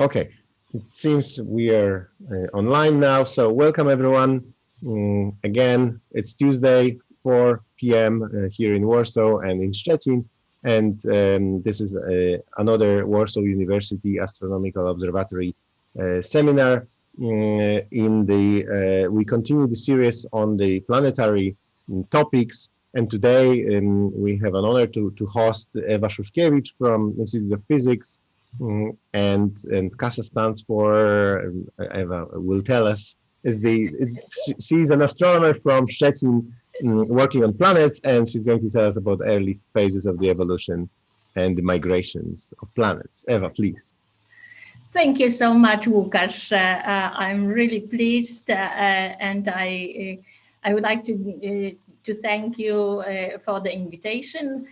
Okay, it seems we are online now, so welcome everyone. Again, it's Tuesday, 4 p.m. Here in Warsaw and in Szczecin, and this is another Warsaw University Astronomical Observatory seminar. We continue the series on the planetary topics, and today we have an honor to host Ewa Szuszkiewicz from Institute of Physics. And CASA stands for, Eva will tell us, she's an astronomer from Szczecin working on planets, and she's going to tell us about early phases of the evolution and the migrations of planets. Eva, please. Thank you so much, Łukasz. I'm really pleased, and I would like to thank you for the invitation.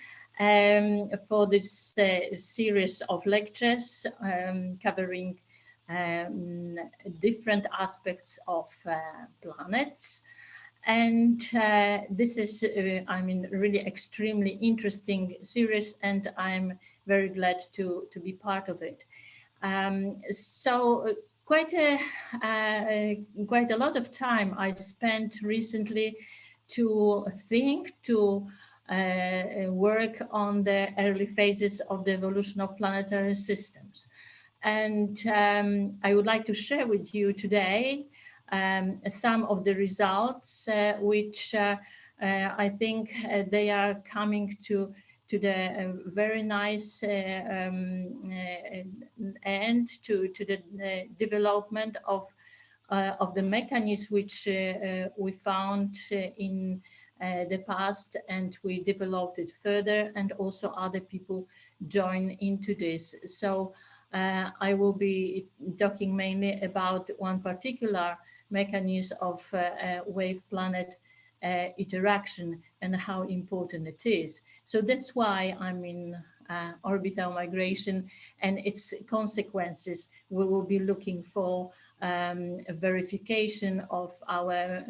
For this series of lectures covering different aspects of planets. And this is, really extremely interesting series, and I'm very glad to be part of it. So quite a lot of time I spent recently to work on the early phases of the evolution of planetary systems. And I would like to share with you today some of the results which I think they are coming to the very nice end to the development of the mechanism which we found in the past, and we developed it further, and also other people join into this. So I will be talking mainly about one particular mechanism of wave-planet interaction and how important it is. So that's why I'm in orbital migration and its consequences. We will be looking for a verification of our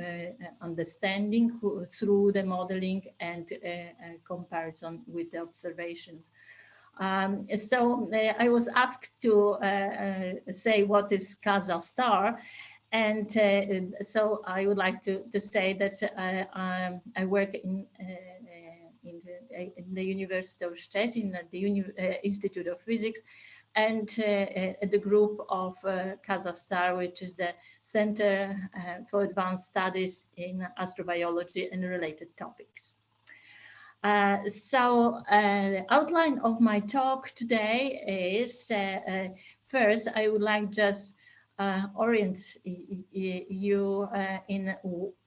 understanding through the modeling and comparison with the observations. So I was asked to say what is CASA star, and so I would like to say that I work in the University of Szczecin at the Institute of Physics, and the group of CASA star, which is the Center for Advanced Studies in Astrobiology and Related Topics. So the outline of my talk today is, first, I would like just orient you in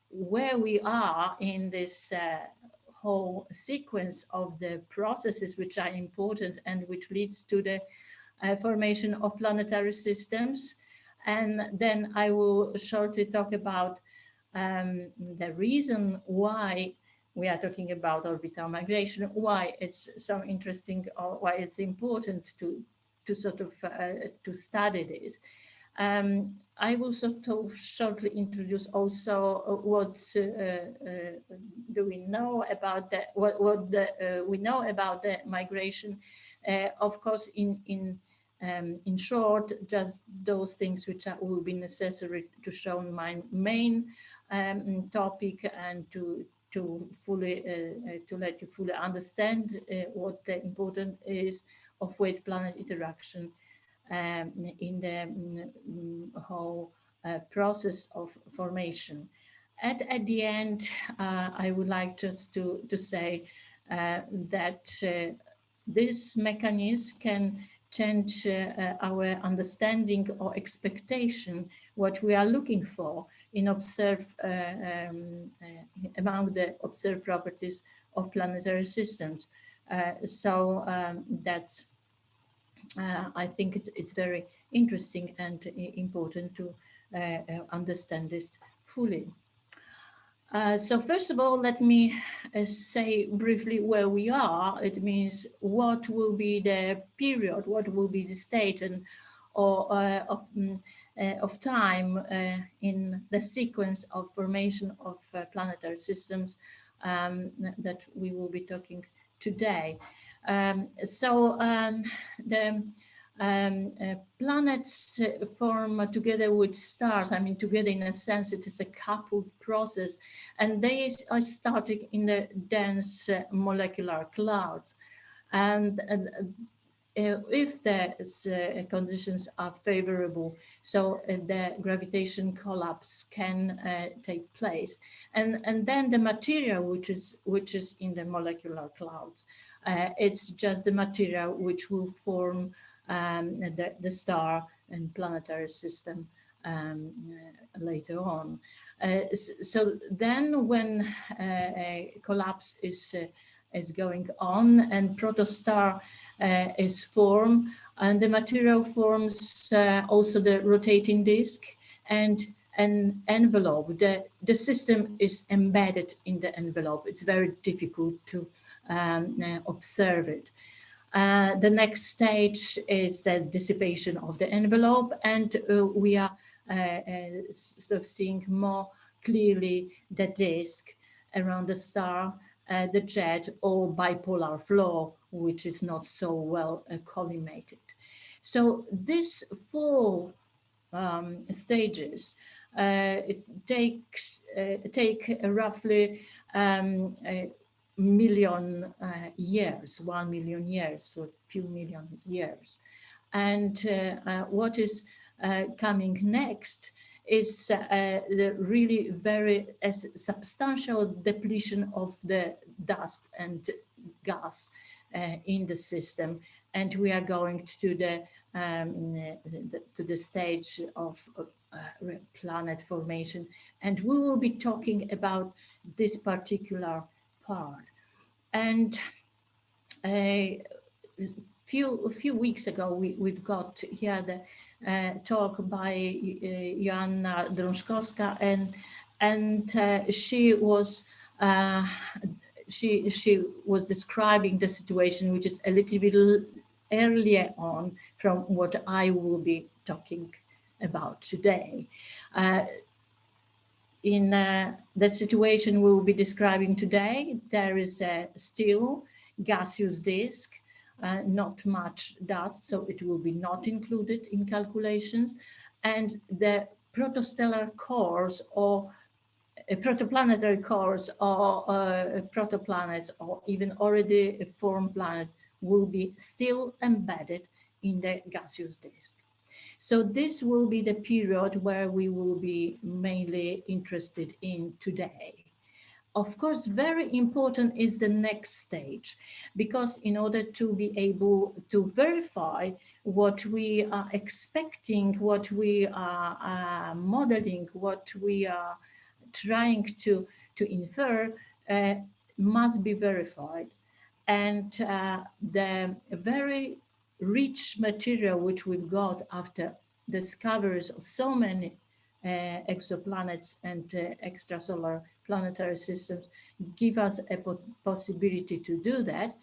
where we are in this whole sequence of the processes which are important and which leads to the formation of planetary systems. And then I will shortly talk about the reason why we are talking about orbital migration, why it's so interesting, or why it's important to sort of to study this. I will sort of shortly introduce also what do we know about the we know about the migration. Of course, in short, just those things which will be necessary to show my main topic and to let you fully understand what the importance is of wave-planet interaction in the whole process of formation. And at the end, I would like just to say that this mechanism can change our understanding or expectation, what we are looking for in among the observed properties of planetary systems. So that's, I think it's very interesting and important to understand this fully. So first of all, let me say briefly where we are. It means what will be the period, what will be the state and of time in the sequence of formation of planetary systems that we will be talking today. The planets form together with stars. I mean, together in a sense, it is a coupled process, and they are starting in the dense molecular clouds. And if the conditions are favorable, so the gravitation collapse can take place, and then the material which is in the molecular clouds, it's just the material which will form the star and planetary system later on. So then when a collapse is going on and protostar is formed, and the material forms also the rotating disk and an envelope. The system is embedded in the envelope. It's very difficult to observe it. The next stage is the dissipation of the envelope, and we are sort of seeing more clearly the disk around the star, the jet or bipolar flow, which is not so well collimated. So these four stages take roughly a million years, 1 million years, so a few million years. And what is coming next is the really very substantial depletion of the dust and gas in the system, and we are going to the stage of planet formation, and we will be talking about this particular part. And a few weeks ago, we've got here the talk by Joanna Drążkowska, and she was describing the situation, which is a little bit earlier on from what I will be talking about today. In the situation we will be describing today, there is a still gaseous disk, not much dust, so it will be not included in calculations. And the protostellar cores or protoplanetary cores or protoplanets or even already formed planet will be still embedded in the gaseous disk. So this will be the period where we will be mainly interested in today. Of course, very important is the next stage, because in order to be able to verify what we are expecting, what we are modeling, what we are trying to infer, must be verified. And the very rich material which we've got after discoveries of so many exoplanets and extrasolar planetary systems give us a possibility to do that,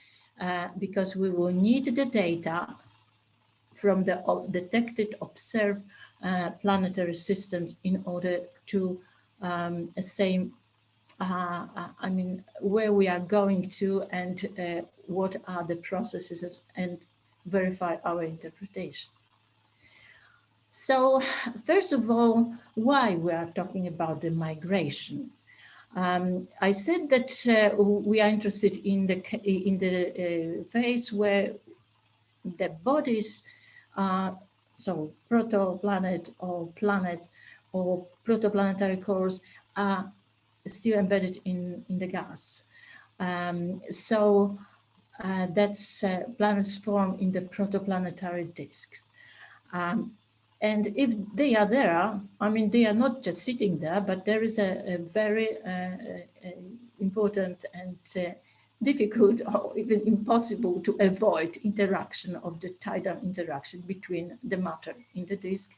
because we will need the data from the detected observed planetary systems in order to say I mean, where we are going to and what are the processes, and verify our interpretation. So first of all, why we are talking about the migration? I said that we are interested in the phase where the bodies are, so protoplanet or planets or protoplanetary cores are still embedded in the gas. That's planets formed in the protoplanetary disk. And if they are there, I mean, they are not just sitting there, but there is a very important and difficult or even impossible to avoid interaction of the tidal interaction between the matter in the disk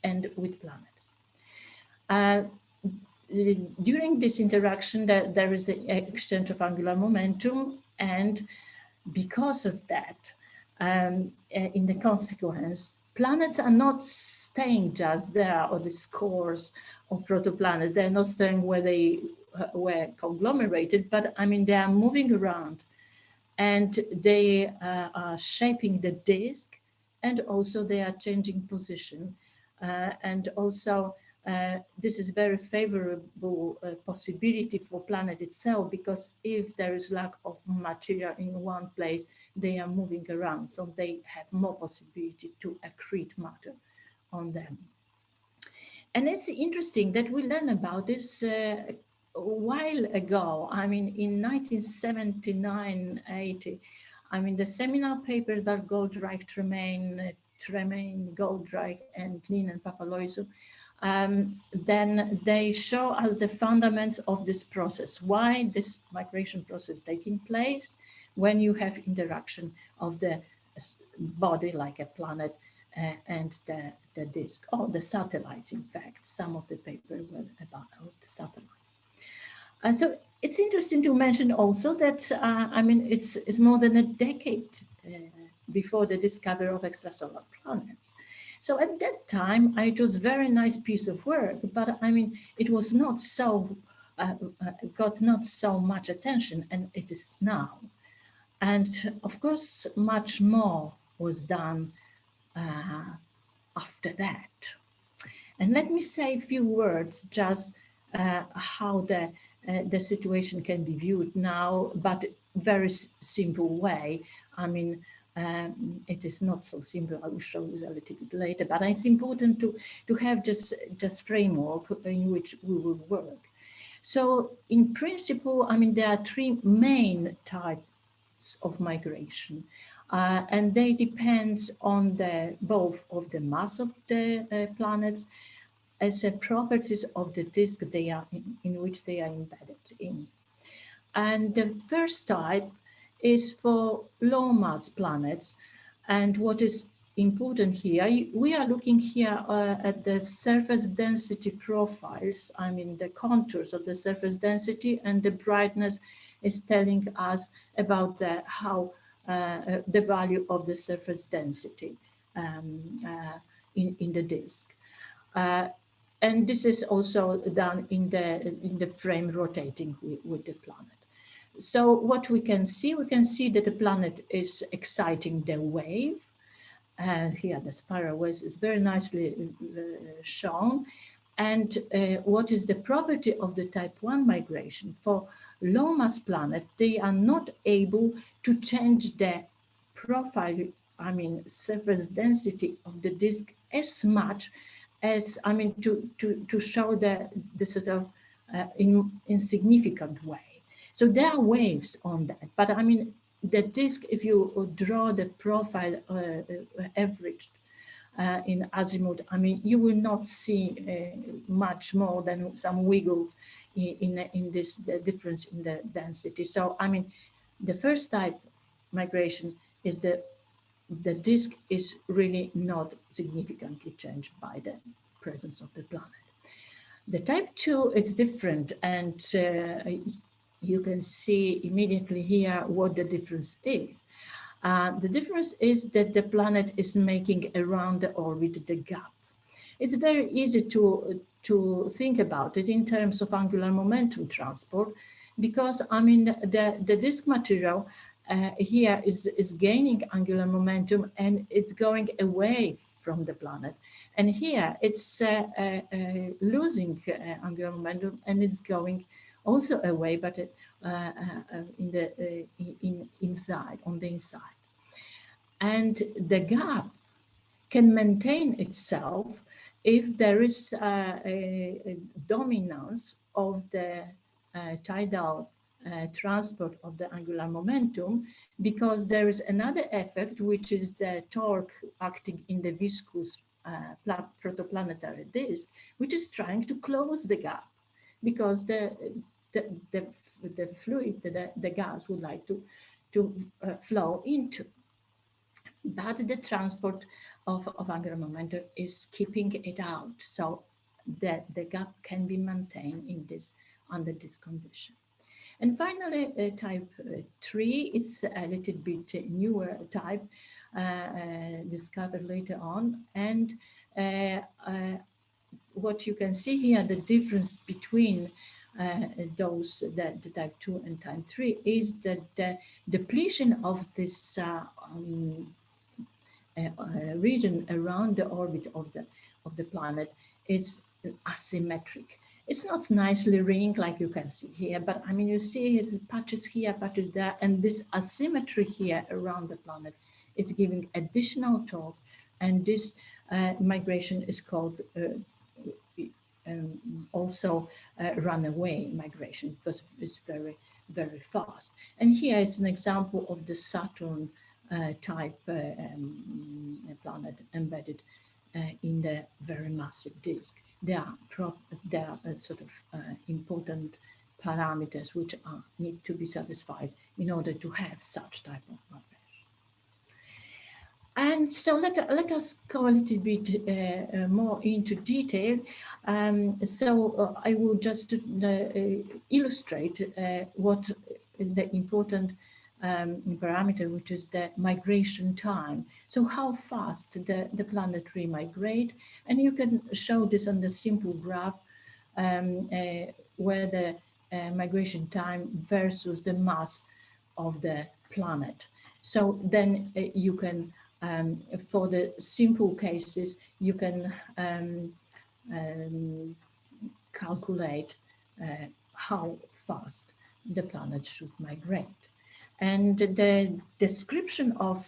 and with planet. During this interaction, there is the exchange of angular momentum, and because of that, in the consequence, planets are not staying just there, or the cores of protoplanets. They're not staying where they were conglomerated, but I mean, they are moving around, and they are shaping the disk and also they are changing position. And also this is very favorable possibility for planet itself, because if there is lack of material in one place, they are moving around, so they have more possibility to accrete matter on them. And it's interesting that we learned about this a while ago. I mean, in 1979, 80, I mean, the seminal papers that Goldreich, Tremaine, Goldreich, and Klein and Papalouison, then they show us the fundamentals of this process, why this migration process taking place when you have interaction of the body like a planet and the disk, or the satellites. In fact, some of the paper were about satellites. So it's interesting to mention also that, I mean, it's more than a decade before the discovery of extrasolar planets. So at that time, it was a very nice piece of work, but I mean, it was not so, got not so much attention, and it is now. And of course, much more was done after that. And let me say a few words just how the situation can be viewed now, but very simple way. I mean, it is not so simple. I will show you a little bit later, but it's important to have just framework in which we will work. So in principle, I mean, there are three main types of migration. And they depend on both of the mass of the planets as a properties of the disk they are in which they are embedded in. And the first type is for low mass planets. And what is important here, we are looking here at the surface density profiles, I mean the contours of the surface density, and the brightness is telling us about the value of the surface density in the disk. And this is also done in the frame rotating with the planet. So what we can see that the planet is exciting the wave. And here the spiral wave is very nicely shown. And what is the property of the type 1 migration? For low mass planet, they are not able to change the profile, I mean, surface density of the disk as much as, I mean, to show the sort of insignificant way. So there are waves on that, but I mean, the disk, if you draw the profile averaged in azimuth, I mean, you will not see much more than some wiggles in this the difference in the density. So, I mean, the first type migration is the disk is really not significantly changed by the presence of the planet. The type 2, it's different, and you can see immediately here what the difference is. The difference is that the planet is making around the orbit the gap. It's very easy to think about it in terms of angular momentum transport, because I mean the disk material here is gaining angular momentum and it's going away from the planet, and here it's losing angular momentum and it's going also away, but inside, on the inside. And the gap can maintain itself if there is a dominance of the tidal transport of the angular momentum, because there is another effect, which is the torque acting in the viscous protoplanetary disk, which is trying to close the gap, because the fluid, the gas would like to flow into. But the transport of angular momentum is keeping it out, so that the gap can be maintained in under this condition. And finally, type 3 is a little bit newer type, discovered later on. And what you can see here, the difference between the type 2 and type 3 is that the depletion of this region around the orbit of the planet is asymmetric. It's not nicely ringed like you can see here, but I mean, you see his patches here, patches there, and this asymmetry here around the planet is giving additional torque, and this migration is called also runaway migration because it's very, very fast. And here is an example of the Saturn type planet embedded in the very massive disk. There are sort of important parameters which need to be satisfied in order to have such type of migration. And so let us go a little bit more into detail. I will just illustrate what the important parameter, which is the migration time. So how fast the planetary migrate. And you can show this on the simple graph where the migration time versus the mass of the planet. So then you can, for the simple cases, you can calculate how fast the planet should migrate. And the description of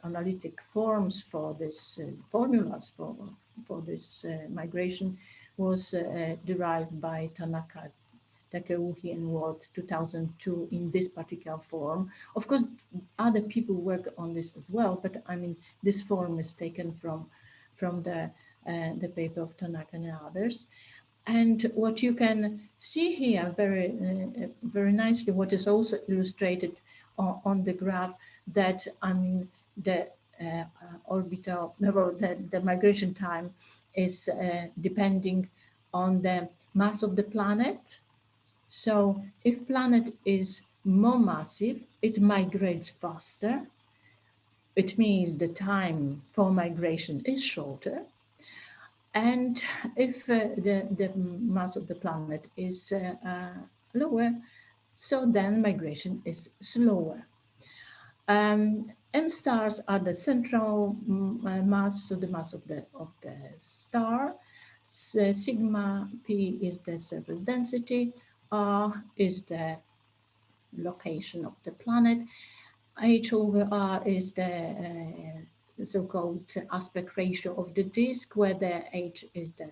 analytic forms for this formulas for this migration was derived by Tanaka, Takeuchi and Ward 2002 in this particular form. Of course, other people work on this as well, but I mean, this form is taken from the paper of Tanaka and others. And what you can see here very nicely, what is also illustrated on the graph, that I mean the orbital, the migration time is depending on the mass of the planet. So if planet is more massive, it migrates faster. It means the time for migration is shorter. And if the mass of the planet is lower, so then migration is slower. M stars are the central mass, so the mass of the star. Sigma P is the surface density. R is the location of the planet. H over R is the so-called aspect ratio of the disk, where the H is the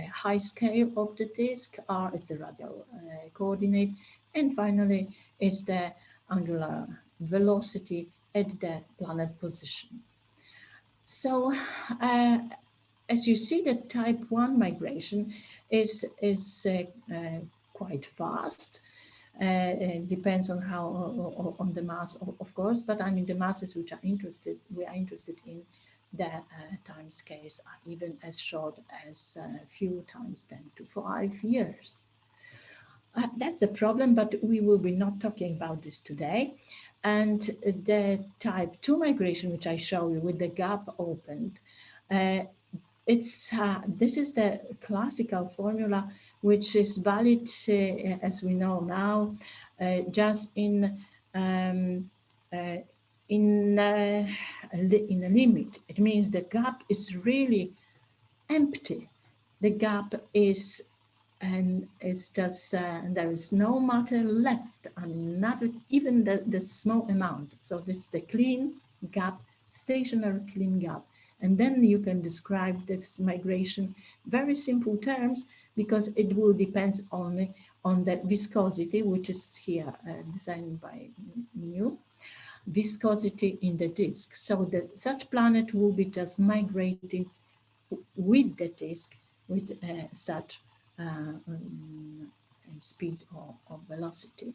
high scale of the disk, R is the radial coordinate, and finally is the angular velocity at the planet position. So as you see, the type 1 migration is quite fast. It depends on how on the mass, of course, but I mean the masses which we are interested in, the time scales are even as short as a few times 10 to 5 years. That's the problem, but we will be not talking about this today. And the type 2 migration, which I show you with the gap opened, this is the classical formula, which is valid, as we know now, just in a limit. It means the gap is really empty. The gap is, and it's just, there is no matter left, I mean, not even the small amount. So this is the clean gap, stationary clean gap. And then you can describe this migration very simple terms, because it will depend only on the viscosity, which is here designed by mu, viscosity in the disk. So that such planet will be just migrating with the disk with such speed or velocity.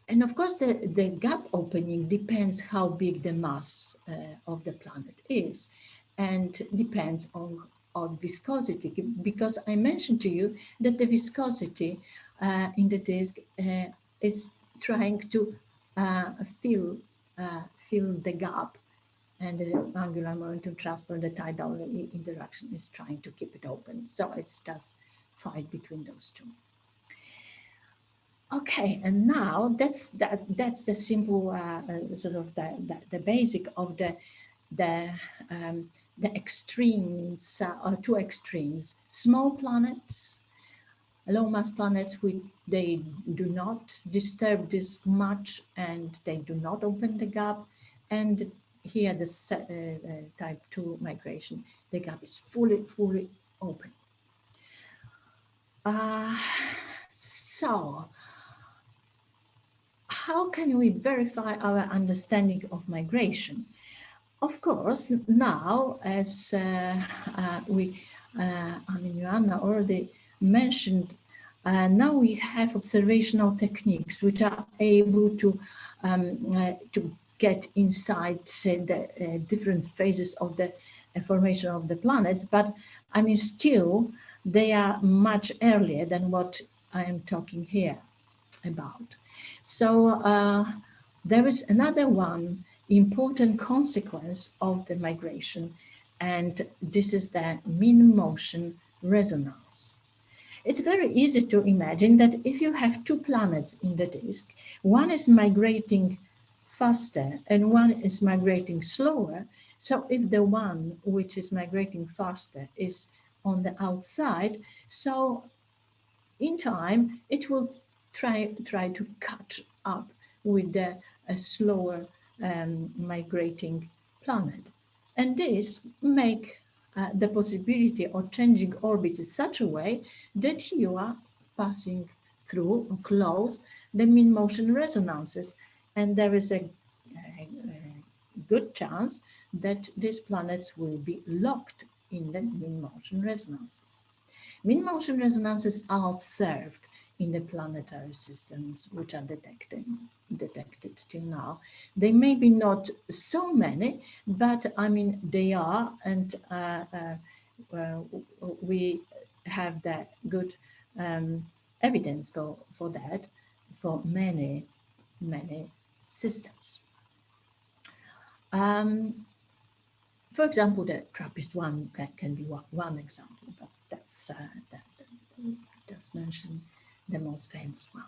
And of course, the gap opening depends how big the mass of the planet is, and depends on viscosity, because I mentioned to you that the viscosity in the disk is trying to fill the gap, and the angular momentum transfer, the tidal interaction is trying to keep it open. So it's just fight between those two. Okay, and now that's the simple sort of the basic of the the extremes, or two extremes: small planets, low mass planets, which they do not disturb this much and they do not open the gap, and here the type 2 migration, the gap is fully open. So how can we verify our understanding of migration? Of course, now, as Joanna already mentioned, now we have observational techniques which are able to get inside the different phases of the formation of the planets. But I mean, still, they are much earlier than what I am talking here about. So there is another one important consequence of the migration, and this is the mean motion resonance. It's very easy to imagine that if you have two planets in the disk, one is migrating faster and one is migrating slower. So if the one which is migrating faster is on the outside, so in time it will try to catch up with the slower migrating planet. And this make the possibility of changing orbits in such a way that you are passing through or close the mean motion resonances. And there is a good chance that these planets will be locked in the mean motion resonances. Mean motion resonances are observed in the planetary systems which are detected till now. They may be not so many, but I mean they are, and we have that good evidence for that for many systems. For example, the TRAPPIST-1 can be one example, but that's just mentioned the most famous one.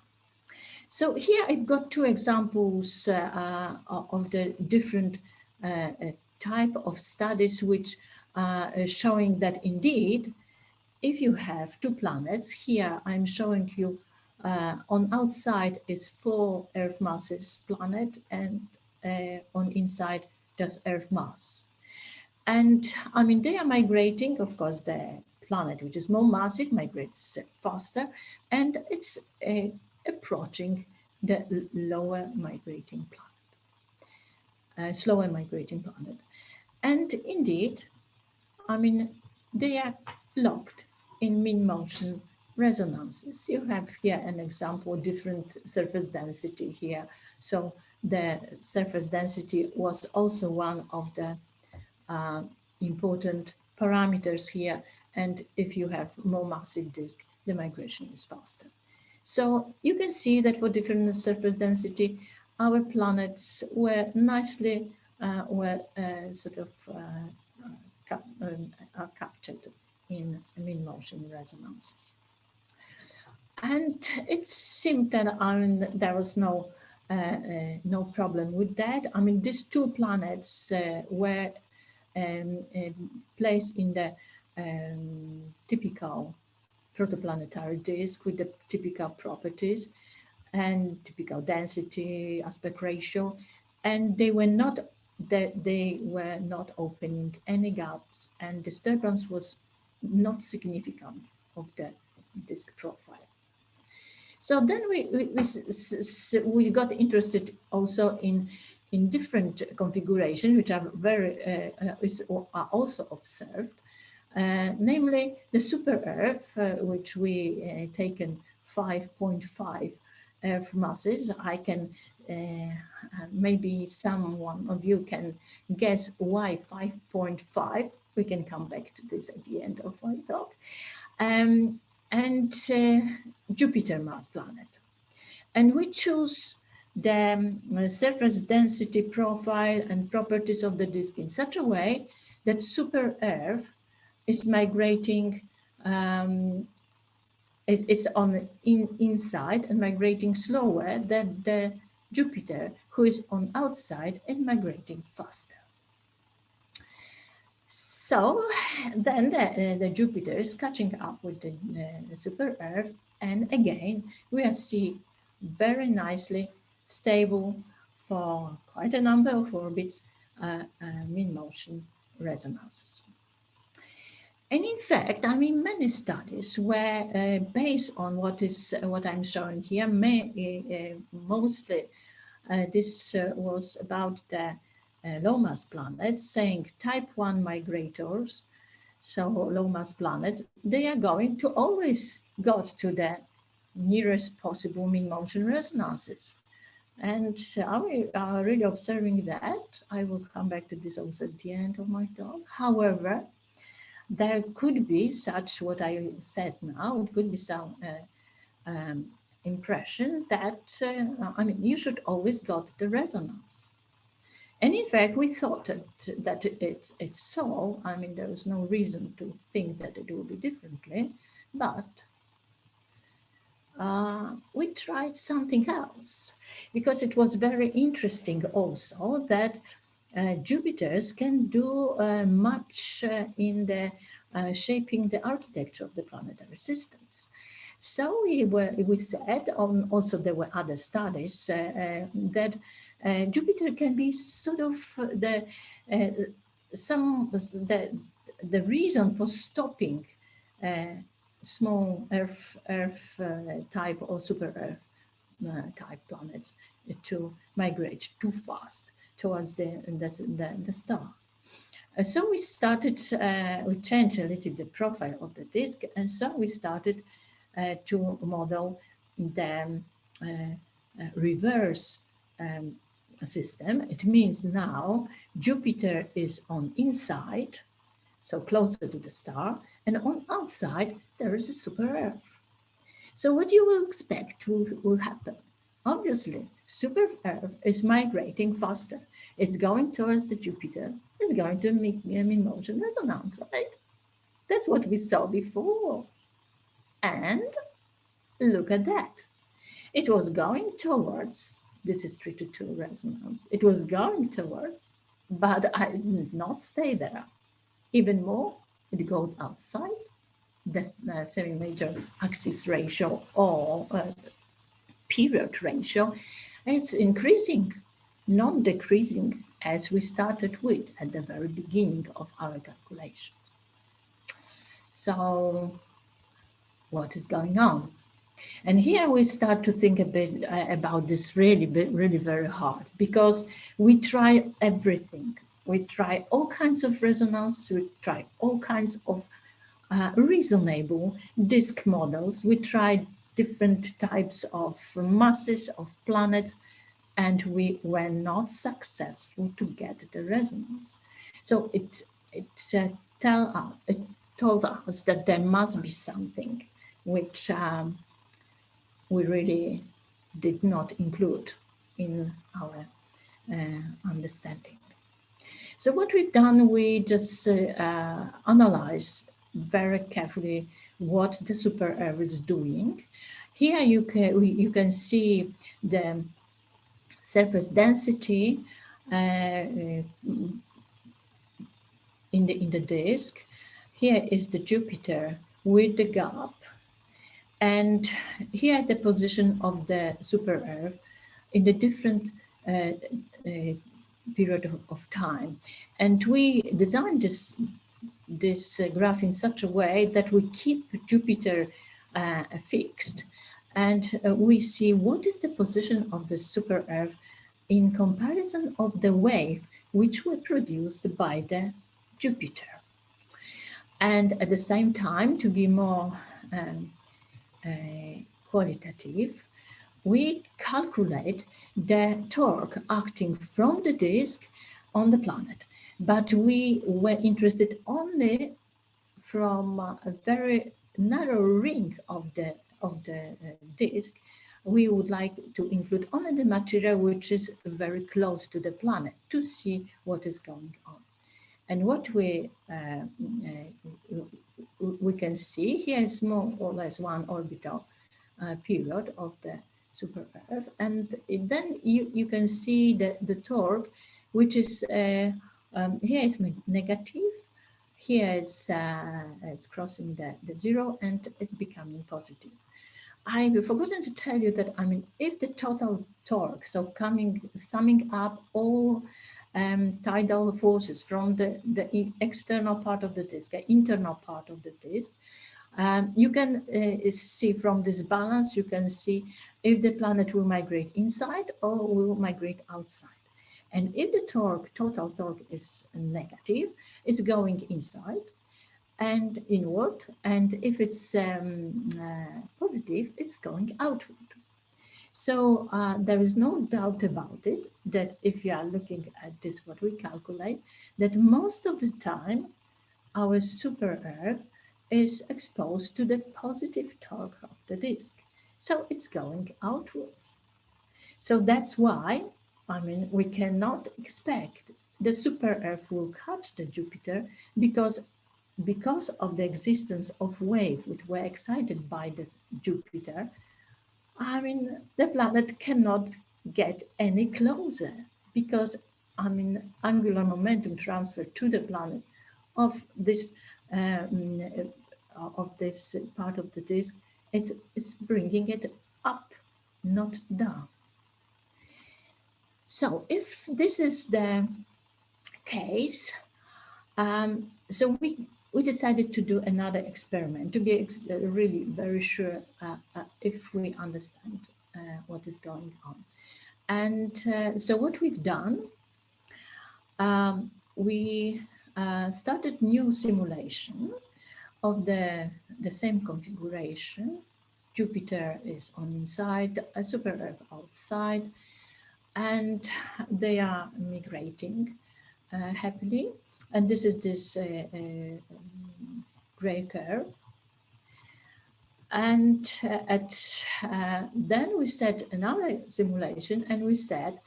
So here I've got two examples of the different type of studies which are showing that indeed, if you have two planets, here I'm showing you on outside is 4 Earth masses planet, and on inside just Earth mass. And I mean, they are migrating, of course, the planet, which is more massive, migrates faster, and it's approaching the lower migrating planet, slower migrating planet. And indeed, I mean, they are locked in mean motion resonances. You have here an example, different surface density here. So the surface density was also one of the important parameters here. And if you have more massive disk, the migration is faster. So you can see that for different surface density, our planets were nicely are captured in mean motion resonances. And it seemed that there was no problem with that. I mean, these two planets were placed in the typical protoplanetary disk with the typical properties and typical density, aspect ratio, and they were not opening any gaps, and disturbance was not significant of the disk profile. So then we got interested also in different configurations, which are are also observed, namely the super Earth, which we taken 5.5 Earth masses. I can maybe someone of you can guess why 5.5. We can come back to this at the end of my talk. And Jupiter mass planet. And we choose the surface density profile and properties of the disk in such a way that super Earth is migrating It's on the inside and migrating slower than the Jupiter, who is on outside and migrating faster. So then the Jupiter is catching up with the super Earth, and again we are see very nicely stable for quite a number of orbits mean-motion resonances. And in fact, I mean, many studies were based on what I'm showing here. Mostly, this was about the low-mass planets, saying type 1 migrators, so low-mass planets, they are going to always go to the nearest possible mean-motion resonances. And we are really observing that. I will come back to this also at the end of my talk. However, there could be such, what I said now, it could be some impression that, I mean, you should always got the resonance. And in fact, we thought that it's so. I mean, there was no reason to think that it will be differently, but we tried something else, because it was very interesting also that Jupiters can do much in the shaping the architecture of the planetary systems. So we said, also there were other studies that Jupiter can be sort of the reason for stopping small Earth type or super Earth type planets to migrate too fast towards the star. So we started, we changed a little the profile of the disk, and so we started to model the reverse system. It means now Jupiter is on inside, so closer to the star, and on outside there is a super Earth. So what you will expect will happen? Obviously, super Earth is migrating faster. It's going towards the Jupiter. It's going to make mean-motion resonance, right? That's what we saw before. And look at that. It was going towards, this is 3 to 2 resonance. It was going towards, but I did not stay there. Even more, it goes outside the semi-major axis ratio or period ratio. It's increasing, not decreasing, as we started with at the very beginning of our calculation. So what is going on? And here we start to think a bit about this really very hard, because we try everything. We try all kinds of resonance, we try all kinds of reasonable disk models. We tried different types of masses of planets, and we were not successful to get the resonance. So it told us that there must be something which we really did not include in our understanding. So what we've done, we just analyzed very carefully what the super Earth is doing. Here you can see the surface density in the disk. Here is the Jupiter with the gap, and here the position of the super Earth in the different period of time. And we designed this graph in such a way that we keep Jupiter fixed, and we see what is the position of the super Earth in comparison of the wave which were produced by the Jupiter. And at the same time, to be more qualitative, we calculate the torque acting from the disk on the planet. But we were interested only from a very narrow ring of the disk. We would like to include only the material which is very close to the planet to see what is going on. And what we we can see here is more or less one orbital period of the super Earth, and then you can see the torque, which is here is negative, here is crossing the zero, and it's becoming positive. I've forgotten to tell you that, I mean, if the total torque, so summing up all tidal forces from the external part of the disk, the internal part of the disk, you can see from this balance, you can see if the planet will migrate inside or will migrate outside. And if the torque, total torque is negative, it's going inside and inward. And if it's positive, it's going outward. So there is no doubt about it that if you are looking at this, what we calculate, that most of the time our super Earth is exposed to the positive torque of the disk. So it's going outwards. So that's why, I mean, we cannot expect the super Earth will catch the Jupiter because of the existence of waves which were excited by the Jupiter. I mean, the planet cannot get any closer because, I mean, angular momentum transfer to the planet of this part of the disk, it's bringing it up, not down. So if this is the case, so we decided to do another experiment to be really very sure if we understand what is going on. And so what we've done, we started new simulation of the same configuration. Jupiter is on inside, a super Earth outside, and they are migrating happily. And this is this gray curve. And then we set another simulation, and we said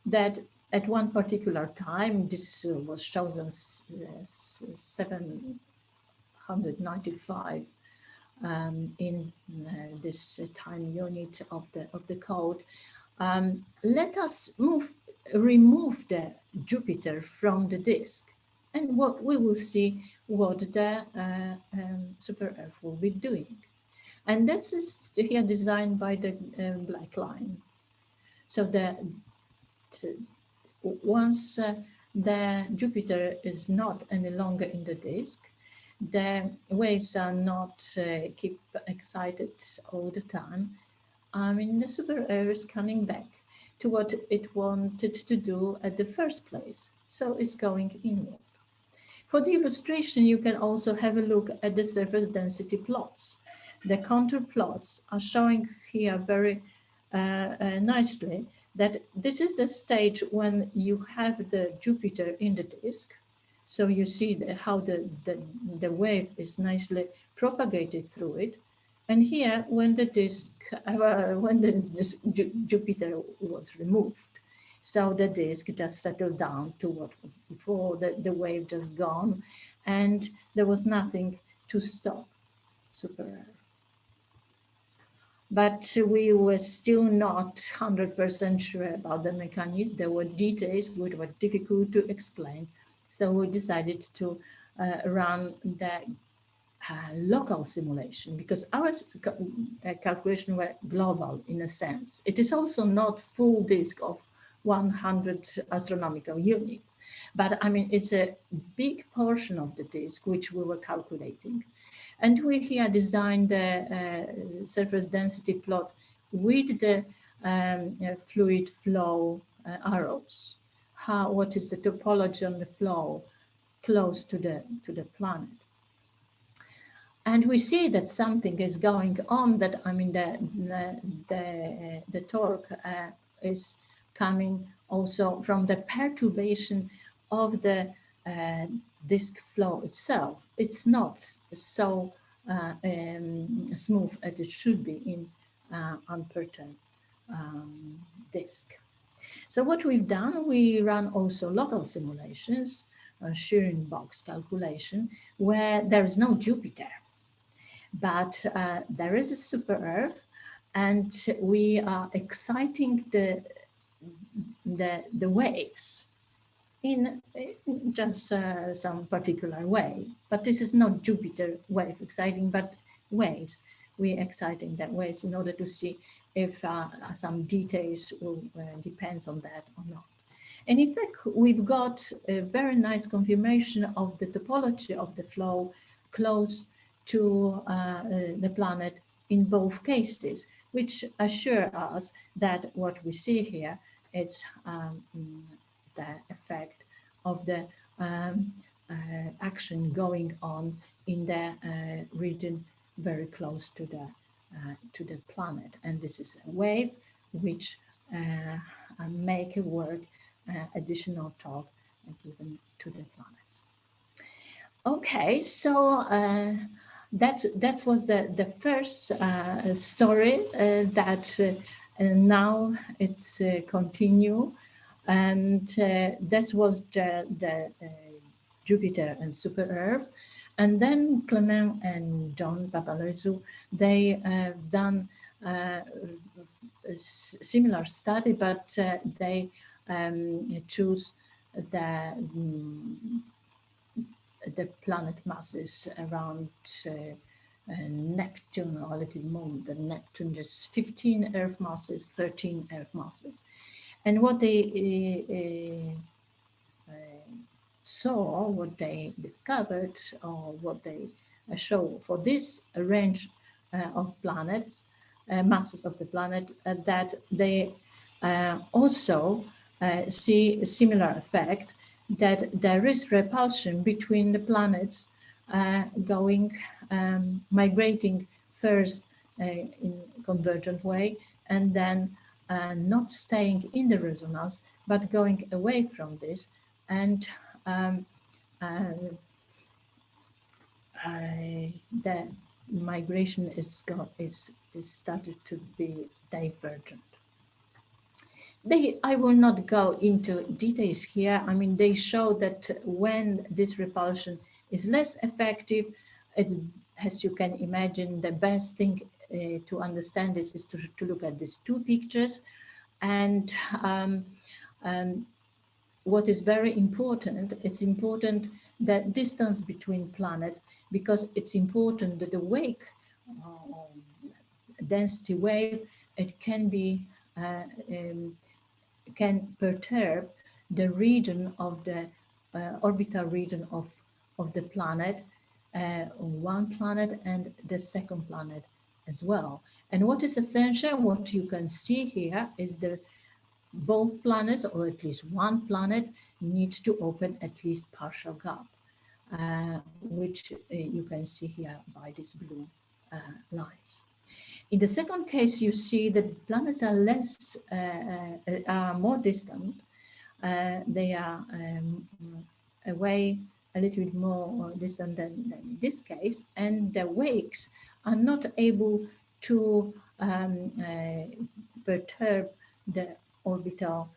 that at one particular time, this was chosen 795 in this time unit of the code. Let us remove the Jupiter from the disk, and what we will see what the super Earth will be doing. And this is here designed by the black line. So once the Jupiter is not any longer in the disk, the waves are not keep excited all the time. I mean, the super Earth is coming back to what it wanted to do at the first place. So it's going inward. For the illustration, you can also have a look at the surface density plots. The contour plots are showing here very nicely that this is the stage when you have the Jupiter in the disk. So you see how the wave is nicely propagated through it. And here, when the Jupiter was removed, so the disk just settled down to what was before, the wave just gone, and there was nothing to stop super Earth. But we were still not 100% sure about the mechanism. There were details which were difficult to explain. So we decided to run the local simulation, because our calculation were global in a sense. It is also not full disk of 100 astronomical units, but I mean, it's a big portion of the disk which we were calculating. And we here designed the surface density plot with the fluid flow arrows. What is the topology on the flow close to the planet? And we see that something is going on, that I mean the torque is coming also from the perturbation of the disk flow itself. It's not so smooth as it should be in unperturbed disk. So what we've done, we run also local simulations shearing box calculation, where there is no Jupiter, but there is a super Earth, and we are exciting the waves in just some particular way. But this is not Jupiter wave exciting, but waves. We exciting that waves in order to see if some details will depends on that or not. And in fact, we've got a very nice confirmation of the topology of the flow close to the planet in both cases, which assure us that what we see here is the effect of the action going on in the region very close to the planet. And this is a wave which make a work additional talk given to the planets. Okay, so that was the first story that now it's continue, and that was the Jupiter and super Earth. And then Clement and John Papalezou, they have done a similar study, but they choose the planet masses around Neptune, or a little more than Neptune, just 15 Earth masses, 13 Earth masses. And what they saw, what they discovered, or what they show for this range of planets, masses of the planet, that they also see a similar effect, that there is repulsion between the planets going, migrating first in convergent way, and then not staying in the resonance, but going away from this, and the migration is started to be divergent. I will not go into details here. I mean, they show that when this repulsion is less effective, it's, as you can imagine, the best thing to understand this is to look at these two pictures. And what is very important, it's important the distance between planets, because it's important that the wake density wave, it can be can perturb the region of the orbital region of the planet, one planet and the second planet as well. And what is essential, what you can see here is that both planets, or at least one planet, needs to open at least partial gap, which you can see here by these blue lines. In the second case, you see the planets are less, are more distant. They are away a little bit more distant than in this case, and the wakes are not able to perturb the orbital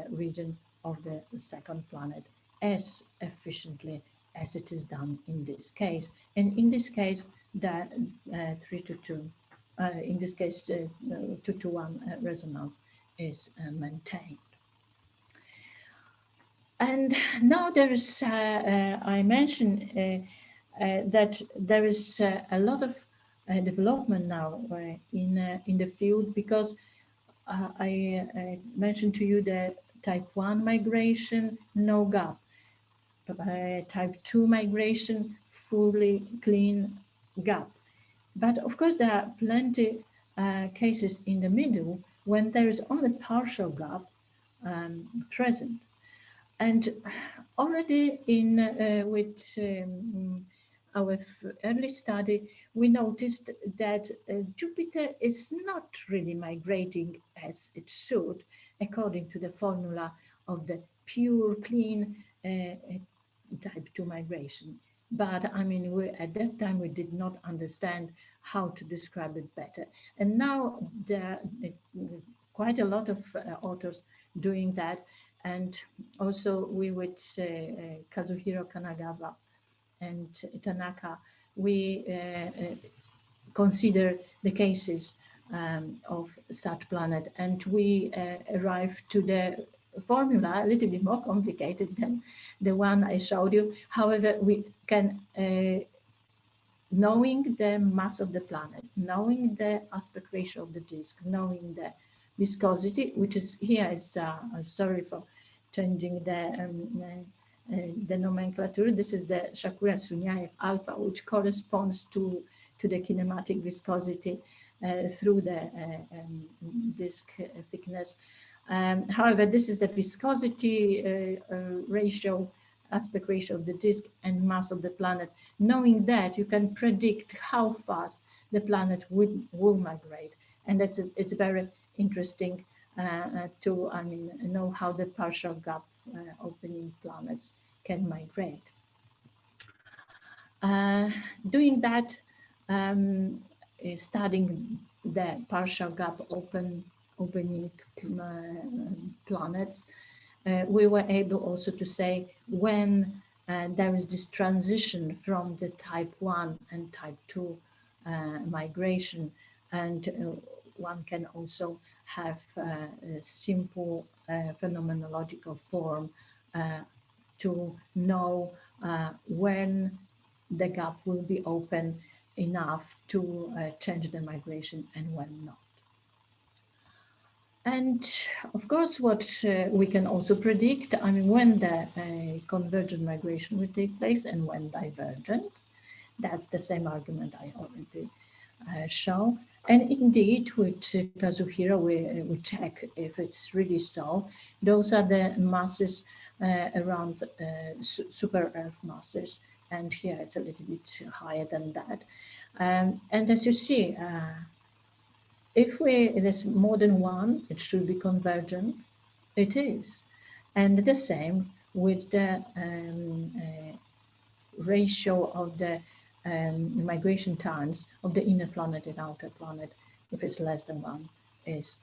region of the second planet as efficiently as it is done in this case. And in this case, the 3 to 2, in this case, 2 to 1 resonance is maintained. And now there is, I mentioned that there is a lot of development now in the field, because I mentioned to you the type 1 migration, no gap. Type 2 migration, fully clean gap. But of course, there are plenty cases in the middle when there is only partial gap present. And already in with our early study, we noticed that Jupiter is not really migrating as it should, according to the formula of the pure, clean type 2 migration. But I mean, at that time, we did not understand how to describe it better. And now there are quite a lot of authors doing that, And also we with Kazuhiro Kanagawa and Tanaka, we consider the cases of such planet, and we arrive to the formula a little bit more complicated than the one I showed you. However, we can, knowing the mass of the planet, knowing the aspect ratio of the disk, knowing the viscosity, which is here is, sorry for changing the nomenclature. This is the Shakura-Sunyaev alpha, which corresponds to the kinematic viscosity through the disk thickness. However, this is the viscosity ratio, aspect ratio of the disk and mass of the planet. Knowing that, you can predict how fast the planet will migrate. And it's very interesting to know how the partial gap opening planets can migrate. Doing that, studying the partial gap opening planets, we were able also to say when there is this transition from the type 1 and type 2 migration, and one can also have a simple phenomenological form to know when the gap will be open enough to change the migration and when not. And of course, what we can also predict, when the convergent migration will take place and when divergent. That's the same argument I already show. And indeed, with Kazuhiro, we check if it's really so. Those are the masses around super Earth masses. And here it's a little bit higher than that. And as you see, if there's more than one, it should be convergent. It is. And the same with the ratio of the migration times of the inner planet and outer planet. If it's less than one, is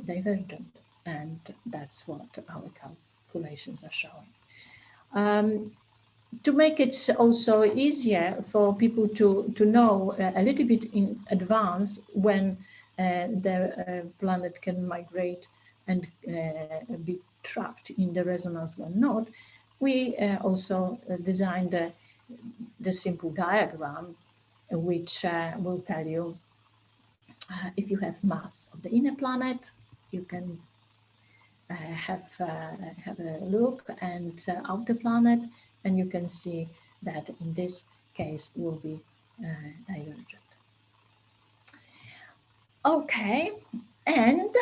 divergent. And that's what our calculations are showing. To make it also easier for people to know a little bit in advance when the planet can migrate and be trapped in the resonance when not, we also designed the simple diagram which will tell you if you have mass of the inner planet, you can have a look and outer planet, and you can see that in this case will be divergent. Okay, and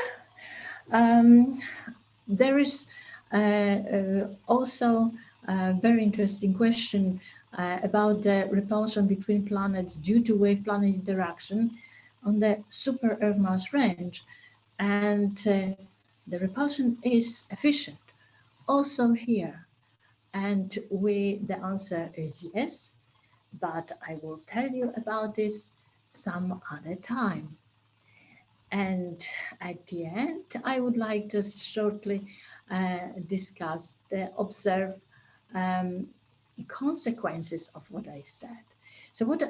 there is also a very interesting question about the repulsion between planets due to wave-planet interaction on the super Earth mass range, and the repulsion is efficient also here. And the answer is yes, but I will tell you about this some other time. And at the end, I would like to shortly discuss the observed consequences of what I said. So what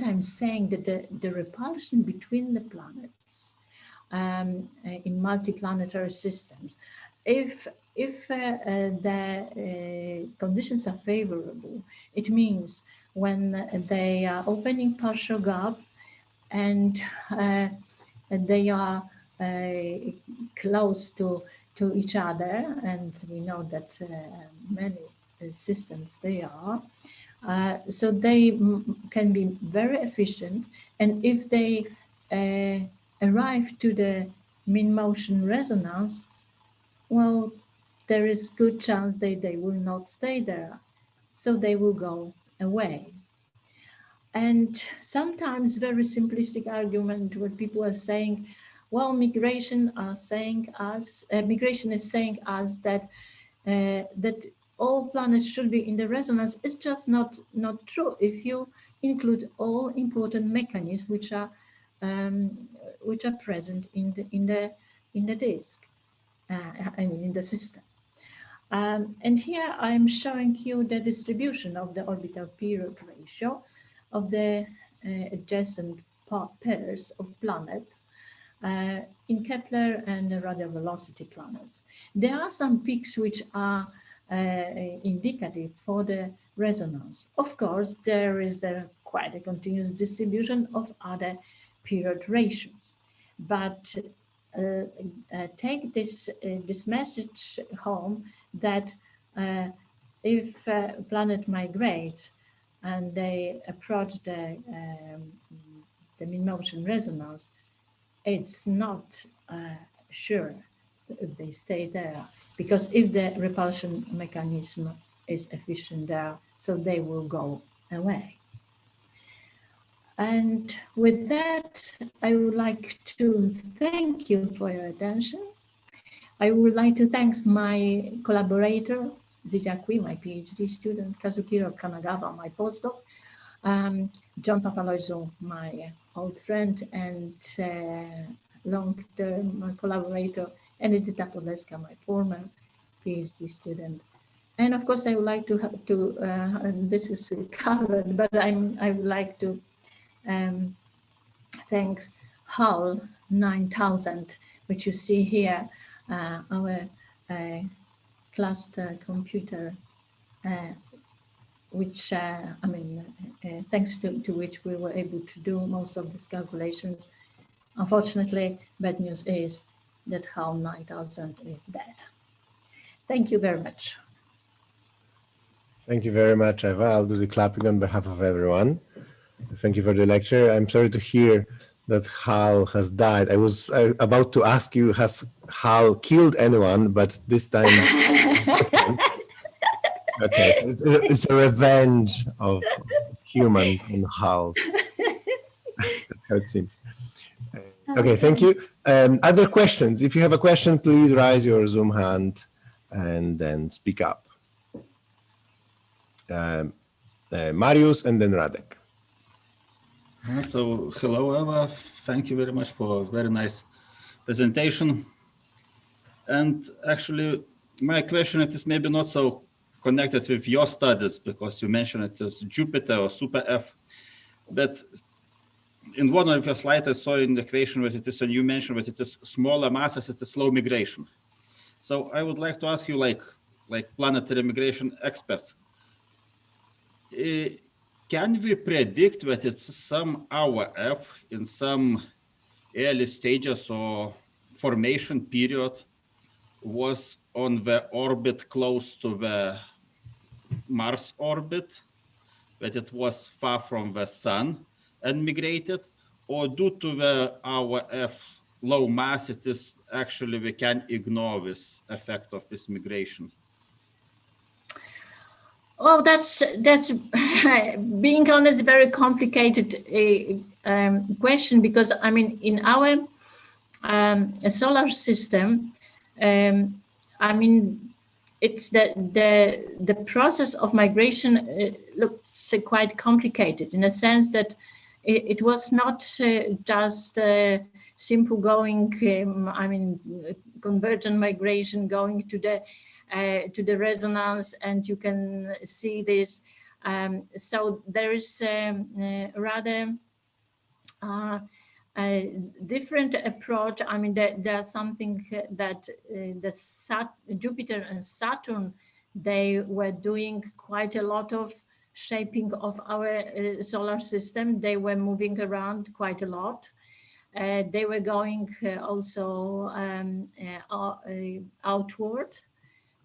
I'm saying that the repulsion between the planets in multiplanetary systems, if the conditions are favorable, it means when they are opening partial gap and they are close to each other, and we know that many systems they are, so they can be very efficient, and if they arrive to the mean motion resonance, well, there is good chance they will not stay there, so they will go away. And sometimes very simplistic argument where people are saying, well, migration is saying us that that all planets should be in the resonance. It's just not true if you include all important mechanisms which are present in the disk. in the system. And here I'm showing you the distribution of the orbital period ratio of the adjacent pairs of planets in Kepler and the radial velocity planets. There are some peaks which are indicative for the resonance. Of course, there is quite a continuous distribution of other period ratios, but take this message home that if a planet migrates and they approach the mean motion resonance, it's not sure if they stay there, because if the repulsion mechanism is efficient there, so they will go away. And with that, I would like to thank you for your attention. I would like to thank my collaborator, Zijakwi, my PhD student, Kazukiro Kanagawa, my postdoc, John Papaloizou, my old friend and long-term collaborator, and Edita Podleska, my former PhD student. And of course, I would like to this is covered, but I would like to thank HAL 9000, which you see here, our cluster computer, which thanks to which we were able to do most of these calculations. Unfortunately, bad news is that HAL 9000 is dead. Thank you very much. Thank you very much, Ewa. I'll do the clapping on behalf of everyone. Thank you for the lecture. I'm sorry to hear that HAL has died. I was about to ask you, has HAL killed anyone? But this time, okay, it's a revenge of humans on HALs. That's how it seems. Okay, thank you. Other questions? If you have a question, please raise your Zoom hand and then speak up. Marius and then Radek. So, hello, Ewa. Thank you very much for a very nice presentation. And actually, my question is maybe not so connected with your studies, because you mentioned it as Jupiter or Super F. But in one of your slides, I saw in the equation that it is, and you mentioned that it is smaller masses, it is slow migration. So I would like to ask you, like planetary migration experts, can we predict that it's some hour F in some early stages or formation period was on the orbit close to the Mars orbit, that it was far from the sun and migrated, or due to the our F low mass, it is actually we can ignore this effect of this migration? Oh, that's being honest, very complicated question, because I mean, in our solar system, I mean, it's the process of migration looks quite complicated, in a sense that it was not just simple going, I mean, convergent migration going to the resonance, and you can see this. So there is rather a different approach. I mean, there's something that Jupiter and Saturn, they were doing quite a lot of shaping of our solar system. They were moving around quite a lot. They were going also outward.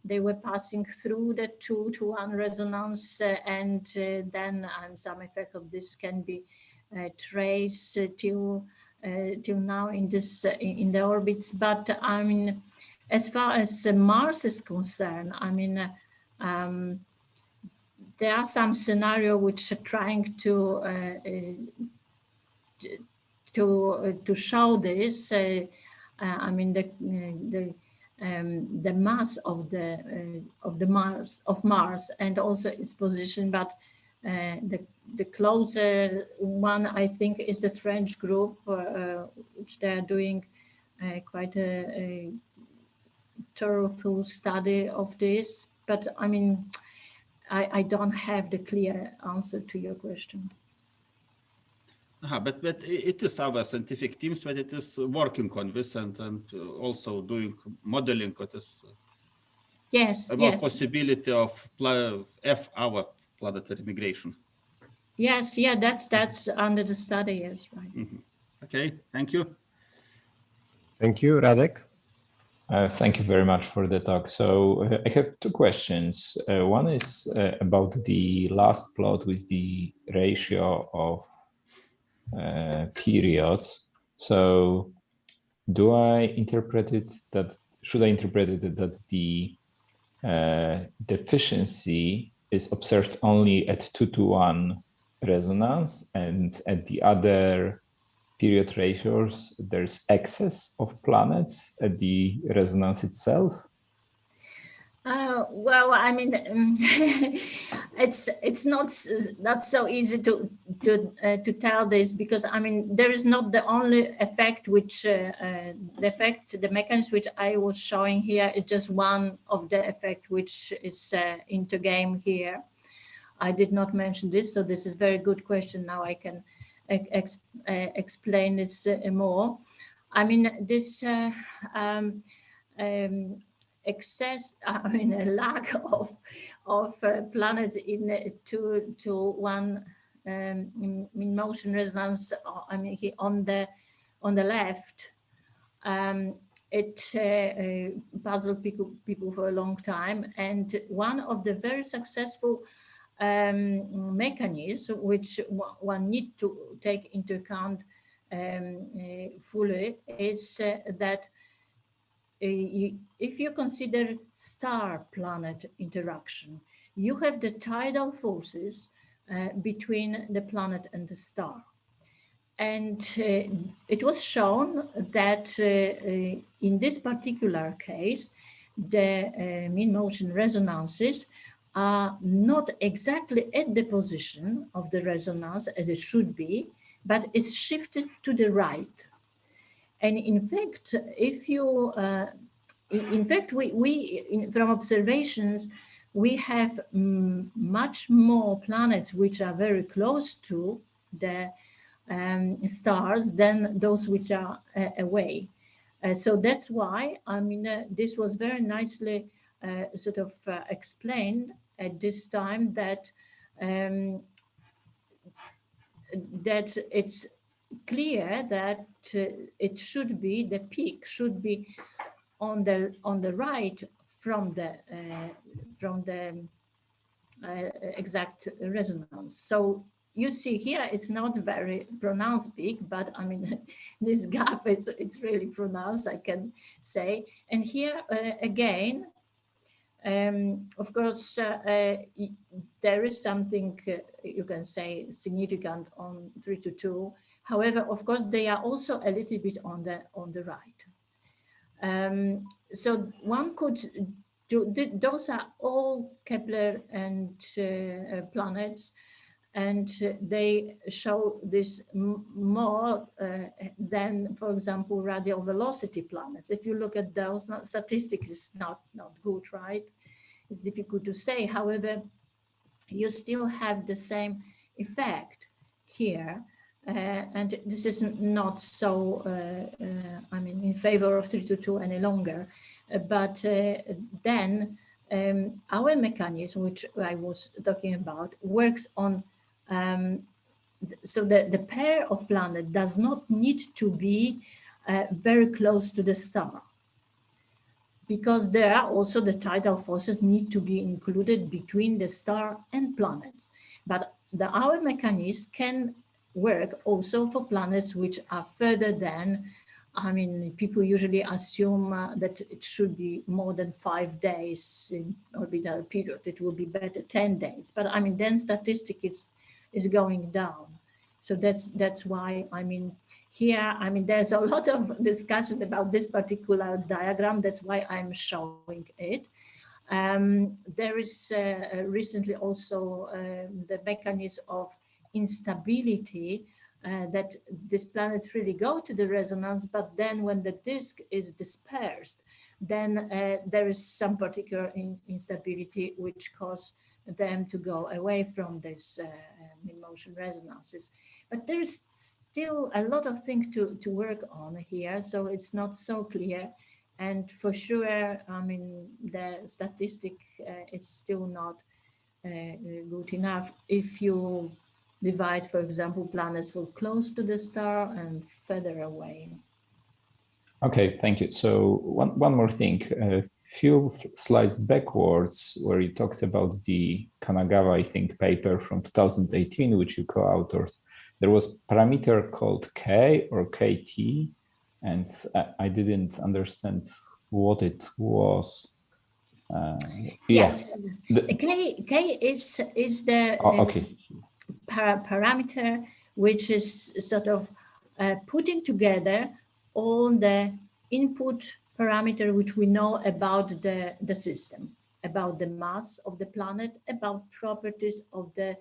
They were passing through the 2-to-1 resonance, and then some effect of this can be traced till now in the orbits. But I mean, as far as Mars is concerned, I mean, there are some scenarios which are trying to show this. I mean, the mass of Mars and also its position, but the closer one, I think, is the French group, which they are doing quite a thorough study of this, but I mean, I don't have the clear answer to your question. But it is our scientific teams that it is working on this and also doing modeling what is about possibility of our planetary migration. Yes, yeah, that's under the study, yes, right. Okay, thank you. Thank you, Radek. Thank you very much for the talk. So I have two questions. One is about the last plot with the ratio of periods. So do I interpret it that, should I interpret it that the deficiency is observed only at 2:1 resonance, and at the other period ratios, there's excess of planets at the resonance itself? Well, I mean, it's not so easy to tell this, because I mean there is not the only effect which the mechanism which I was showing here is just one of the effect which is into game here. I did not mention this, so this is very good question. Now I can explain this more. I mean this. Excess, I mean, a lack of planets in 2:1 in motion resonance. I mean, on the left, it puzzled people for a long time, and one of the very successful mechanisms which one need to take into account fully is that. If you consider star-planet interaction, you have the tidal forces between the planet and the star. And it was shown that in this particular case, the mean motion resonances are not exactly at the position of the resonance as it should be, but is shifted to the right. And in fact, if you, from observations, we have much more planets which are very close to the stars than those which are away. So that's why, I mean, this was very nicely sort of explained at this time that that it's clear that it should be, the peak should be on the right from the exact resonance. So you see here it's not very pronounced peak, but I mean this gap it's really pronounced, I can say. And here again, of course, there is something you can say significant on 3:2. However, of course, they are also a little bit on the right. So one could do. Those are all Kepler and planets, and they show this more than, for example, radial velocity planets. If you look at those, statistics is not good, right? It's difficult to say. However, you still have the same effect here. And this is not so, I mean, in favor of 3:2 any longer. But then our mechanism, which I was talking about, works on, so the pair of planets does not need to be very close to the star, because there are also the tidal forces need to be included between the star and planets. But our mechanism can work also for planets which are further than, I mean, people usually assume that it should be more than 5 days in orbital period. It will be better 10 days. But I mean, then statistic is going down. So that's why, I mean, here, I mean, there's a lot of discussion about this particular diagram. That's why I'm showing it. There is recently also the mechanism of instability that this planet really go to the resonance, but then when the disk is dispersed, then there is some particular instability which cause them to go away from this mid-motion resonances. But there is still a lot of things to work on here, so it's not so clear. And for sure, I mean, the statistic is still not good enough if you divide, for example, planets for close to the star and further away. Okay, thank you. So one more thing, a few slides backwards where you talked about the Kanagawa, I think, paper from 2018, which you co-authored. There was parameter called K or KT, and I didn't understand what it was. Yes, K is the okay. parameter which is sort of putting together all the input parameter which we know about the system, about the mass of the planet, about properties of the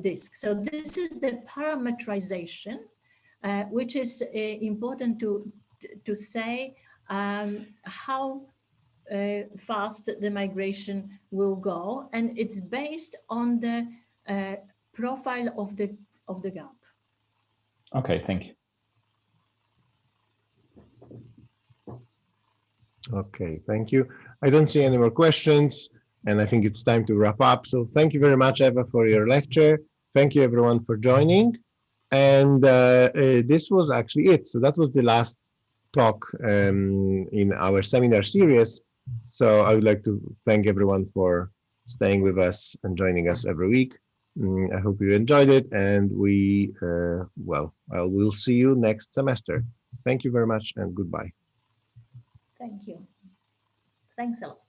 disk. So this is the parameterization, which is important to say how fast the migration will go, and it's based on the profile of the gap. Okay, thank you. Okay, thank you. I don't see any more questions, and I think it's time to wrap up. So thank you very much, Ewa, for your lecture. Thank you, everyone, for joining. And this was actually it. So that was the last talk in our seminar series. So I would like to thank everyone for staying with us and joining us every week. I hope you enjoyed it, and we'll see you next semester. Thank you very much, and goodbye. Thank you. Thanks a lot.